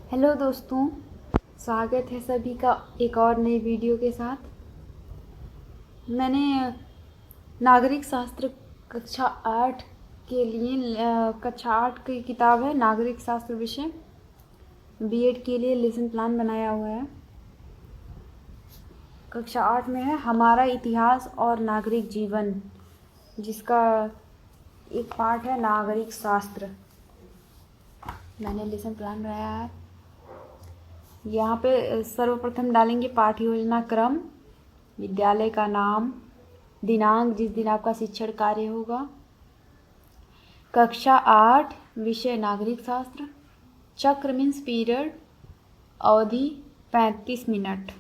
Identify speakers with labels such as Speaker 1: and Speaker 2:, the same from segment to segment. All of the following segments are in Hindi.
Speaker 1: हेलो दोस्तों, स्वागत है सभी का एक और नई वीडियो के साथ। मैंने नागरिक शास्त्र कक्षा 8 के लिए कक्षा 8 की किताब है नागरिक शास्त्र विषय बीएड के लिए लेसन प्लान बनाया हुआ है। कक्षा 8 में है हमारा इतिहास और नागरिक जीवन, जिसका एक पार्ट है नागरिक शास्त्र। मैंने लेसन प्लान बनाया है। यहाँ पे सर्वप्रथम डालेंगे पाठ्य योजना क्रम, विद्यालय का नाम, दिनांक जिस दिन आपका शिक्षण कार्य होगा, कक्षा 8 विषय नागरिक शास्त्र, चक्र मीन्स पीरियड, अवधि 35 मिनट,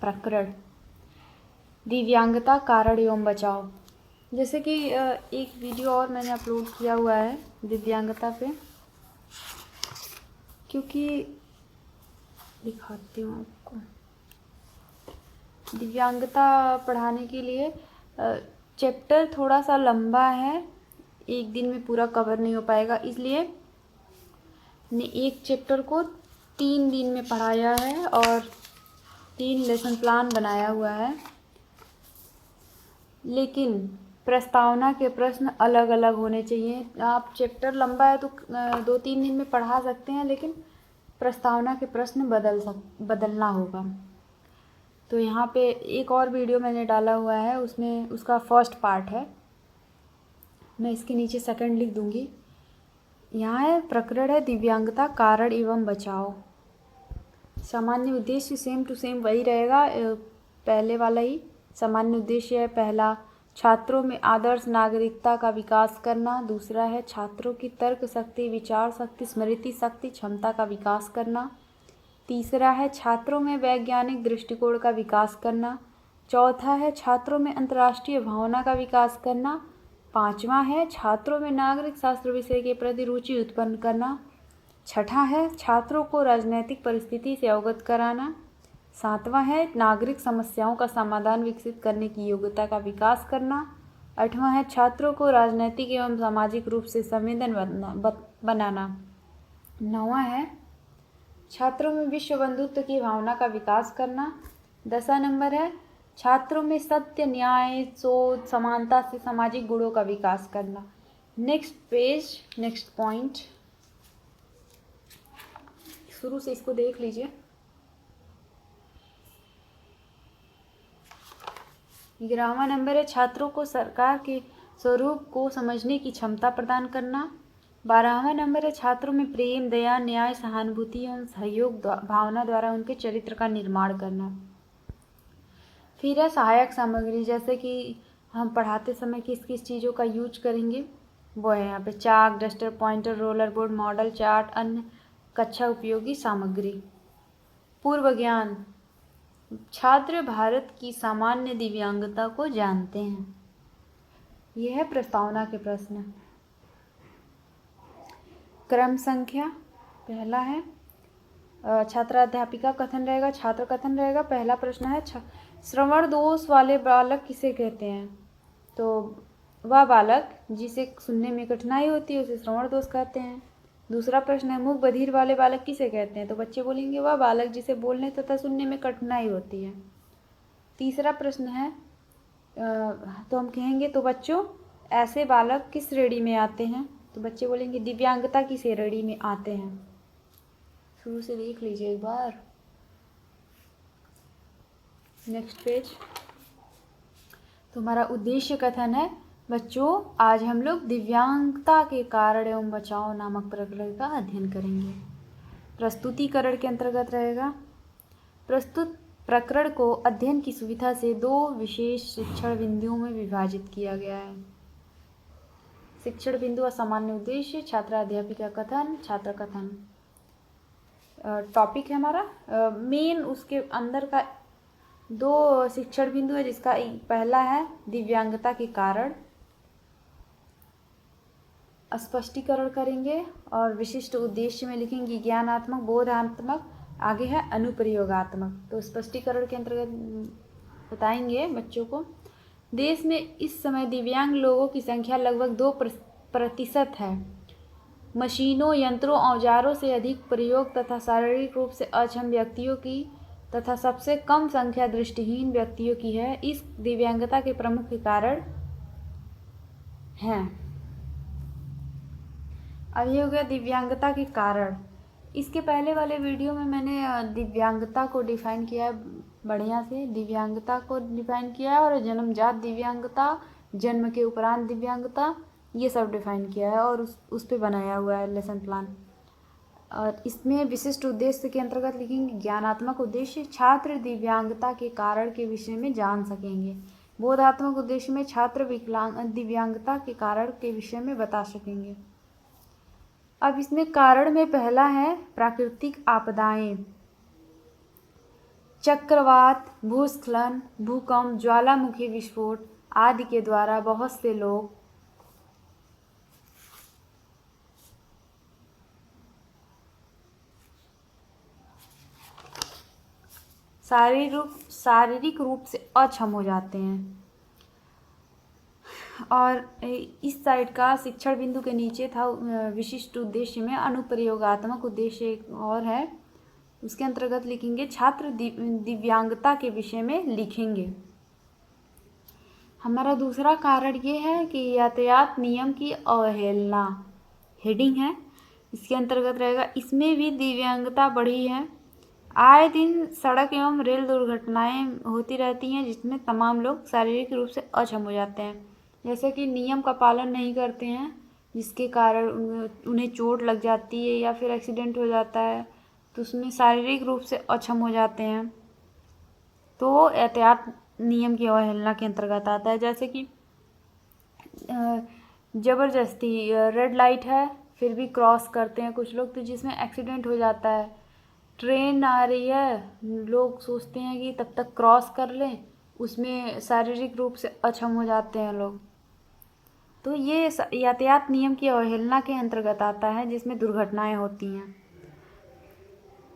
Speaker 1: प्रकरण दिव्यांगता कारण एवं बचाव। जैसे कि एक वीडियो और मैंने अपलोड किया हुआ है दिव्यांगता पे, क्योंकि दिखाती हूँ आपको। दिव्यांगता पढ़ाने के लिए चैप्टर थोड़ा सा लंबा है, एक दिन में पूरा कवर नहीं हो पाएगा, इसलिए ने एक चैप्टर को 3 दिन में पढ़ाया है और 3 लेसन प्लान बनाया हुआ है। लेकिन प्रस्तावना के प्रश्न अलग अलग होने चाहिए। आप चैप्टर लंबा है तो 2-3 दिन में पढ़ा सकते हैं, लेकिन प्रस्तावना के प्रश्न बदलना होगा। तो यहाँ पे एक और वीडियो मैंने डाला हुआ है, उसमें उसका फर्स्ट पार्ट है। मैं इसके नीचे सेकंड लिख दूँगी। यहाँ है प्रकरण है दिव्यांगता कारण एवं बचाव। सामान्य उद्देश्य सेम टू सेम वही रहेगा, पहले वाला ही। सामान्य उद्देश्य है पहला, छात्रों में आदर्श नागरिकता का विकास करना। दूसरा है छात्रों की तर्क शक्ति, विचार शक्ति, स्मृति शक्ति, क्षमता का विकास करना। तीसरा है छात्रों में वैज्ञानिक दृष्टिकोण का विकास करना। चौथा है छात्रों में अंतर्राष्ट्रीय भावना का विकास करना। पांचवा है छात्रों में नागरिक शास्त्र विषय के प्रति रुचि उत्पन्न करना। छठा है छात्रों को राजनैतिक परिस्थिति से अवगत कराना। सातवां है नागरिक समस्याओं का समाधान विकसित करने की योग्यता का विकास करना। आठवां है छात्रों को राजनैतिक एवं सामाजिक रूप से संवेदन बनाना। नौवां है छात्रों में विश्व बंधुत्व की भावना का विकास करना। 10वां नंबर है छात्रों में सत्य, न्याय, सोच, समानता से सामाजिक गुणों का विकास करना। नेक्स्ट पेज, नेक्स्ट पॉइंट, शुरू से इसको देख लीजिए। 11वां नंबर है छात्रों को सरकार के स्वरूप को समझने की क्षमता प्रदान करना। 12वां नंबर है छात्रों में प्रेम, दया, न्याय, सहानुभूति एवं सहयोग भावना द्वारा उनके चरित्र का निर्माण करना। फिर है सहायक सामग्री, जैसे कि हम पढ़ाते समय किस किस चीज़ों का यूज करेंगे वो है यहाँ पे chalk, duster, pointer, roller board, model chart, अन्य कक्षा उपयोगी सामग्री। पूर्व ज्ञान, छात्र भारत की सामान्य दिव्यांगता को जानते हैं। यह है प्रस्तावना के प्रश्न। क्रम संख्या पहला है छात्राध्यापिका कथन रहेगा, छात्र कथन रहेगा। पहला प्रश्न है श्रवण दोष वाले बालक किसे कहते हैं? तो वह बालक जिसे सुनने में कठिनाई होती है उसे श्रवण दोष कहते हैं। दूसरा प्रश्न है मूक बधिर वाले बालक किसे कहते हैं? तो बच्चे बोलेंगे वह बालक जिसे बोलने तथा सुनने में कठिनाई होती है। तीसरा प्रश्न है तो हम कहेंगे तो बच्चों ऐसे बालक किस श्रेणी में आते हैं? तो बच्चे बोलेंगे दिव्यांगता की श्रेणी में आते हैं। शुरू से देख लीजिए एक बार। Next page. तुम्हारा उद्देश्य कथन है बच्चों आज हम लोग दिव्यांगता के कारण एवं बचाव नामक प्रकरण का अध्ययन करेंगे। प्रस्तुतिकरण के अंतर्गत रहेगा। प्रस्तुत प्रकरण को अध्ययन की सुविधा से 2 विशेष शिक्षण बिंदुओं में विभाजित किया गया है। शिक्षण बिंदु सामान्य उद्देश्य, छात्राध्यापिका कथन, छात्र कथन। टॉपिक है हमारा मेन, उसके अंदर का 2 शिक्षण बिंदु है, जिसका पहला है दिव्यांगता के कारण, स्पष्टीकरण करेंगे और विशिष्ट उद्देश्य में लिखेंगे ज्ञानात्मक, बोधात्मक, आगे है अनुप्रयोगात्मक। तो स्पष्टीकरण के अंतर्गत बताएंगे बच्चों को देश में इस समय दिव्यांग लोगों की संख्या लगभग 2% है। मशीनों, यंत्रों, औजारों से अधिक प्रयोग तथा शारीरिक रूप से अक्षम व्यक्तियों की तथा सबसे कम संख्या दृष्टिहीन व्यक्तियों की है। इस दिव्यांगता के प्रमुख कारण हैं। अब ये हो गया दिव्यांगता के कारण। इसके पहले वाले वीडियो में मैंने दिव्यांगता को डिफाइन किया है बढ़िया से, दिव्यांगता को डिफाइन किया है, और जन्मजात दिव्यांगता, जन्म के उपरांत दिव्यांगता, ये सब डिफाइन किया है और उस पे बनाया हुआ है लेसन प्लान। और इसमें विशिष्ट उद्देश्य के अंतर्गत लिखेंगे ज्ञानात्मक उद्देश्य, छात्र दिव्यांगता के कारण के विषय में जान सकेंगे। बोधात्मक उद्देश्य में छात्र दिव्यांगता के कारण के विषय में बता सकेंगे। अब इसमें कारण में पहला है प्राकृतिक आपदाएं, चक्रवात, भूस्खलन, भूकंप, ज्वालामुखी विस्फोट आदि के द्वारा बहुत से लोग शारीरिक रूप से अक्षम हो जाते हैं। और इस साइड का शिक्षण बिंदु के नीचे था विशिष्ट उद्देश्य में अनुप्रयोगात्मक उद्देश्य एक और है, उसके अंतर्गत लिखेंगे छात्र दिव्यांगता के विषय में लिखेंगे। हमारा दूसरा कारण ये है कि यातायात नियम की अवहेलना, हेडिंग है, इसके अंतर्गत रहेगा। इसमें भी दिव्यांगता बढ़ी है। आए दिन सड़क एवं रेल दुर्घटनाएं होती रहती हैं जिसमें तमाम लोग शारीरिक रूप से अक्षम हो जाते हैं। जैसे कि नियम का पालन नहीं करते हैं जिसके कारण उन्हें चोट लग जाती है या फिर एक्सीडेंट हो जाता है, तो उसमें शारीरिक रूप से अक्षम हो जाते हैं, तो यातायात नियम की अवहेलना के अंतर्गत आता है। जैसे कि ज़बरदस्ती रेड लाइट है फिर भी क्रॉस करते हैं कुछ लोग, तो जिसमें एक्सीडेंट हो जाता है। ट्रेन आ रही है, लोग सोचते हैं कि तब तक क्रॉस कर लें, उसमें शारीरिक रूप से अक्षम हो जाते हैं लोग, तो ये यातायात नियम की अवहेलना के अंतर्गत आता है जिसमें दुर्घटनाएं होती हैं।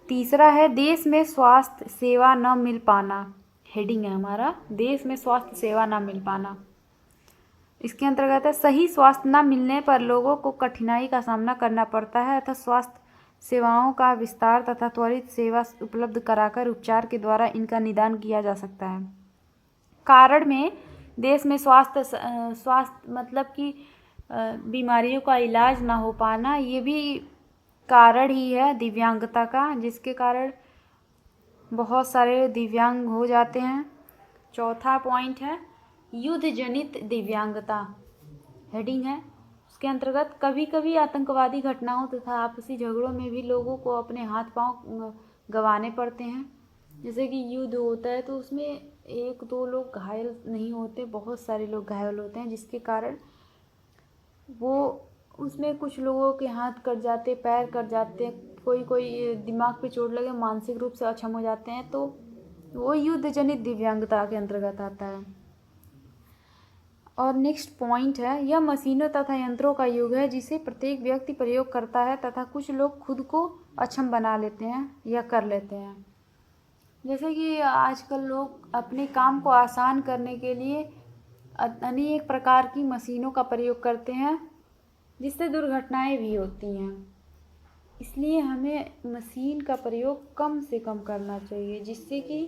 Speaker 1: तीसरा है देश में स्वास्थ्य सेवा न मिल पाना, हेडिंग है हमारा देश में स्वास्थ्य सेवा न मिल पाना। इसके अंतर्गत है सही स्वास्थ्य न मिलने पर लोगों को कठिनाई का सामना करना पड़ता है तथा स्वास्थ्य सेवाओं का विस्तार तथा त्वरित सेवा उपलब्ध कराकर उपचार के द्वारा इनका निदान किया जा सकता है। कारण में देश में स्वास्थ्य मतलब कि बीमारियों का इलाज ना हो पाना, ये भी कारण ही है दिव्यांगता का, जिसके कारण बहुत सारे दिव्यांग हो जाते हैं। चौथा पॉइंट है युद्ध जनित दिव्यांगता, हेडिंग है, उसके अंतर्गत कभी कभी आतंकवादी घटनाओं तथा आपसी झगड़ों में भी लोगों को अपने हाथ पांव गंवाने पड़ते हैं। जैसे कि युद्ध होता है तो उसमें एक दो लोग घायल नहीं होते, बहुत सारे लोग घायल होते हैं, जिसके कारण वो उसमें कुछ लोगों के हाथ कट जाते, पैर कट जाते, कोई दिमाग पे चोट लगे, मानसिक रूप से अक्षम हो जाते हैं, तो वो युद्ध जनित दिव्यांगता के अंतर्गत आता है। और नेक्स्ट पॉइंट है यह मशीनों तथा यंत्रों का युग है जिसे प्रत्येक व्यक्ति प्रयोग करता है तथा कुछ लोग खुद को अक्षम बना लेते हैं या कर लेते हैं। जैसे कि आजकल लोग अपने काम को आसान करने के लिए अनेक प्रकार की मशीनों का प्रयोग करते हैं जिससे दुर्घटनाएं भी होती हैं, इसलिए हमें मशीन का प्रयोग कम से कम करना चाहिए जिससे कि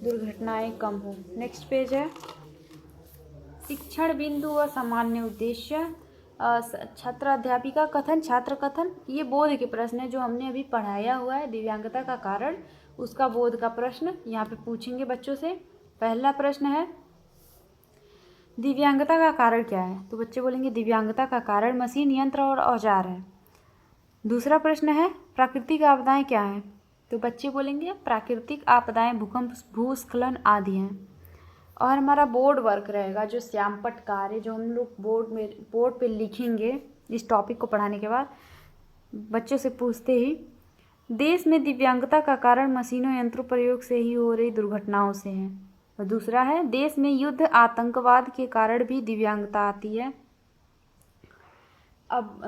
Speaker 1: दुर्घटनाएं कम हो। नेक्स्ट पेज है शिक्षण बिंदु व सामान्य उद्देश्य, छात्र अध्यापिका कथन, छात्र कथन, ये बोध के प्रश्न है जो हमने अभी पढ़ाया हुआ है दिव्यांगता का कारण, उसका बोध का प्रश्न यहाँ पे पूछेंगे बच्चों से। पहला प्रश्न है दिव्यांगता का कारण क्या है, तो बच्चे बोलेंगे दिव्यांगता का कारण मशीन, यंत्र और औजार है। दूसरा प्रश्न है प्राकृतिक आपदाएं क्या हैं, तो बच्चे बोलेंगे प्राकृतिक आपदाएं भूकंप, भूस्खलन आदि हैं। और हमारा बोर्ड वर्क रहेगा जो श्यामपट्ट कार्य, जो हम लोग बोर्ड पे लिखेंगे इस टॉपिक को पढ़ाने के बाद। बच्चों से पूछते ही देश में दिव्यांगता का कारण मशीनों यंत्रों प्रयोग से ही हो रही दुर्घटनाओं से है। और दूसरा है देश में युद्ध आतंकवाद के कारण भी दिव्यांगता आती है। अब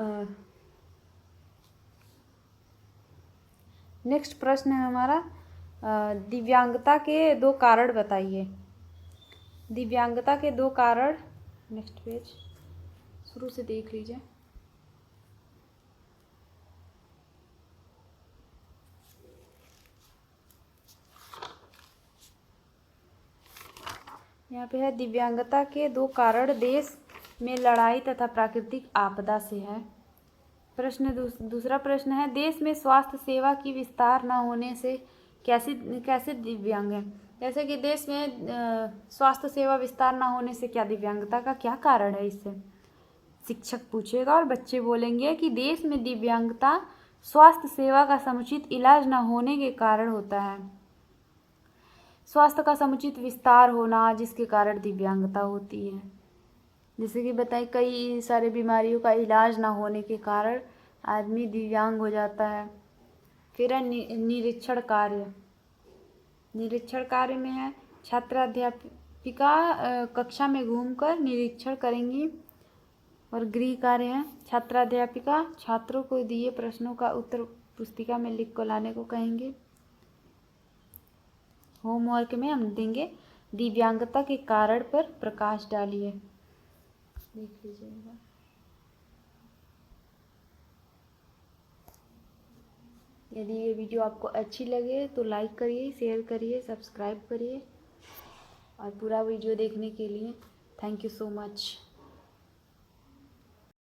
Speaker 1: नेक्स्ट प्रश्न है हमारा दिव्यांगता के दो कारण बताइए। दिव्यांगता के दो कारण, नेक्स्ट पेज शुरू से देख लीजिए। यहाँ पे है दिव्यांगता के 2 कारण देश में लड़ाई तथा प्राकृतिक आपदा से है। प्रश्न दूसरा प्रश्न है, देश में स्वास्थ्य सेवा की विस्तार न होने से कैसे दिव्यांग है। जैसे कि देश में स्वास्थ्य सेवा विस्तार न होने से क्या दिव्यांगता का क्या कारण है, इससे शिक्षक पूछेगा और बच्चे बोलेंगे कि देश में दिव्यांगता स्वास्थ्य सेवा का समुचित इलाज न होने के कारण होता है। स्वास्थ्य का समुचित विस्तार होना जिसके कारण दिव्यांगता होती है। जैसे कि बताएं, कई सारे बीमारियों का इलाज ना होने के कारण आदमी दिव्यांग हो जाता है। फिर है निरीक्षण कार्य। निरीक्षण कार्य में है छात्राध्यापिका कक्षा में घूमकर निरीक्षण करेंगी। और गृह कार्य है छात्राध्यापिका छात्रों को दिए प्रश्नों का उत्तर पुस्तिका में लिख कर लाने को कहेंगे। होमवर्क में हम देंगे दिव्यांगता के कारण पर प्रकाश डालिए, देख लीजिएगा। यदि ये वीडियो आपको अच्छी लगे तो लाइक करिए, शेयर करिए, सब्सक्राइब करिए और पूरा वीडियो देखने के लिए थैंक यू सो मच।